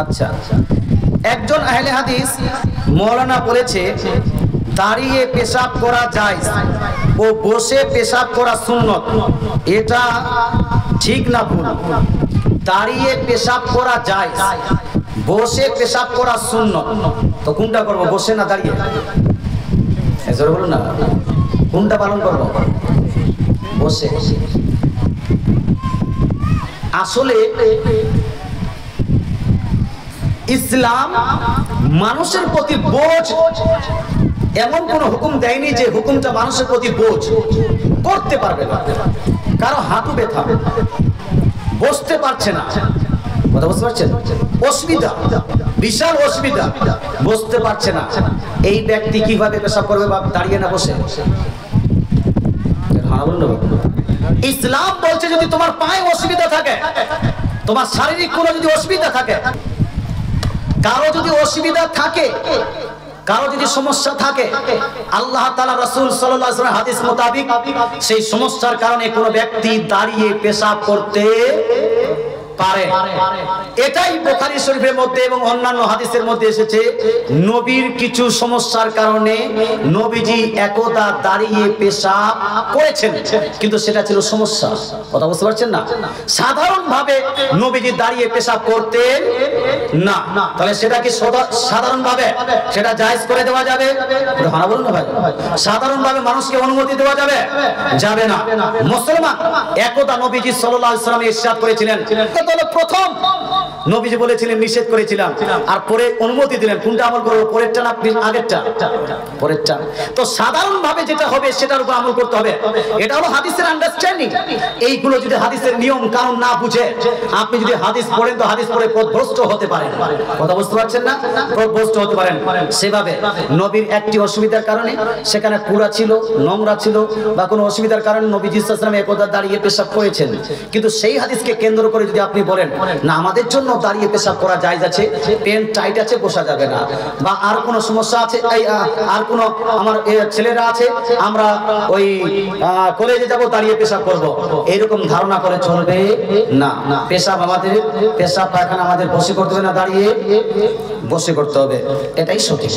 আচ্ছা, একজন আহলে হাদিস মৌলানা বলেছে দাঁড়িয়ে পেশাব করা যায় ও বসে পেশাব করা সুন্নত, এটা ঠিক না ভুল? দাঁড়িয়ে পেশাব করা যায়, বসে পেশাব করা সুন্নত, তো কোনটা করব, বসে না দাঁড়িয়ে? জোরে বলুন না, কোনটা পালন করব? বসে। আসলে ইসলাম মানুষের প্রতি বোঝ এমন কোন হুকুম দেয়নি যে হুকুমটা মানুষের প্রতি বোঝ। করতে পারবে না, কারো হাঁটু ব্যথা, বসতে পারছে না, কথা বুঝতে পারছেন? অসুবিধা, বিশাল অসুবিধা, বসতে পারছে না, এই ব্যক্তি কিভাবে পেশাব করবে? বা দাঁড়িয়ে না বসে? ইসলাম বলছে যদি তোমার পায়ে অসুবিধা থাকে, তোমার শারীরিক কোনো যদি অসুবিধা থাকে, কারো যদি অসুবিধা থাকে, কারো যদি সমস্যা থাকে, আল্লাহ তাআলা রাসূল সাল্লাল্লাহু আলাইহি ওয়াসাল্লাম হাদিস মোতাবেক সেই সমস্যার কারণে কোনো ব্যক্তি দাঁড়িয়ে পেশাব করতে পারে। এটাই বুখারী শরীফের মধ্যে এবং অন্যান্য হাদিসের মধ্যে এসেছে, নবীর কিছু সমস্যার কারণে নবীজি একদা দাঁড়িয়ে পেশাব করেছেন, কিন্তু সেটা ছিল সমস্যা। কথা বুঝতে পারছেন না? সাধারণভাবে নবীজি দাঁড়িয়ে পেশাব করতেন না, তাহলে সেটা কি সাধারণভাবে সেটা জায়েজ করে দেওয়া যাবে? হ্যাঁ বলুন না ভাই, সাধারণভাবে মানুষকে অনুমতি দেওয়া যাবে? যাবে না। মুসলমান একদা নবীজি সাল্লাল্লাহু আলাইহি ওয়াসাল্লাম ইরশাদ করেছিলেন, প্রথম নবীজি বলেছিলেন নিষেধ করেছিলাম, আর পরে অনুমতি দিলেন। কোনটা আমল করবো, পরেরটা না আগেরটা? পরেরটা। তো সাধারণভাবে যেটা হবে সেটার উপর আমল করতে হবে, এটা হলো হাদিসের আন্ডারস্ট্যান্ডিং। এইগুলো যদি হাদিসের নিয়ম কানুন না বুঝে আপনি যদি হাদিস পড়েন, তো হাদিস পড়ে পথভ্রষ্ট হতে পারেন। কথা বুঝতে পারছেন না? পথভ্রষ্ট হতে পারেন। সেভাবে নবীর একটি অসুবিধার কারণে, সেখানে কুড়া ছিল, নোংরা ছিল, বা কোনো অসুবিধার কারণে নবীজি সাল্লাল্লাহু আলাইহি ওয়াসাল্লাম একদা দাঁড়িয়ে পেশাব করেছেন, কিন্তু সেই হাদিসকে কেন্দ্র করে যদি আপনি বলেন না আমাদের জন্য দাঁড়িয়ে পেশাব করা জায়েজ আছে, প্যান্ট টাইট আছে, বসা যাবে না, বা আর কোনো সমস্যা আছে, আর কোনো আমার ছেলেরা আছে, আমরা ওই কলেজে যাব, দাঁড়িয়ে পেশাব করব, এরকম ধারণা করে চলবে না। পেশাব আমাদের, পেশাব পায়খানা আমাদের বসে করতে হবে না দাঁড়িয়ে? বসে করতে হবে, এটাই সঠিক।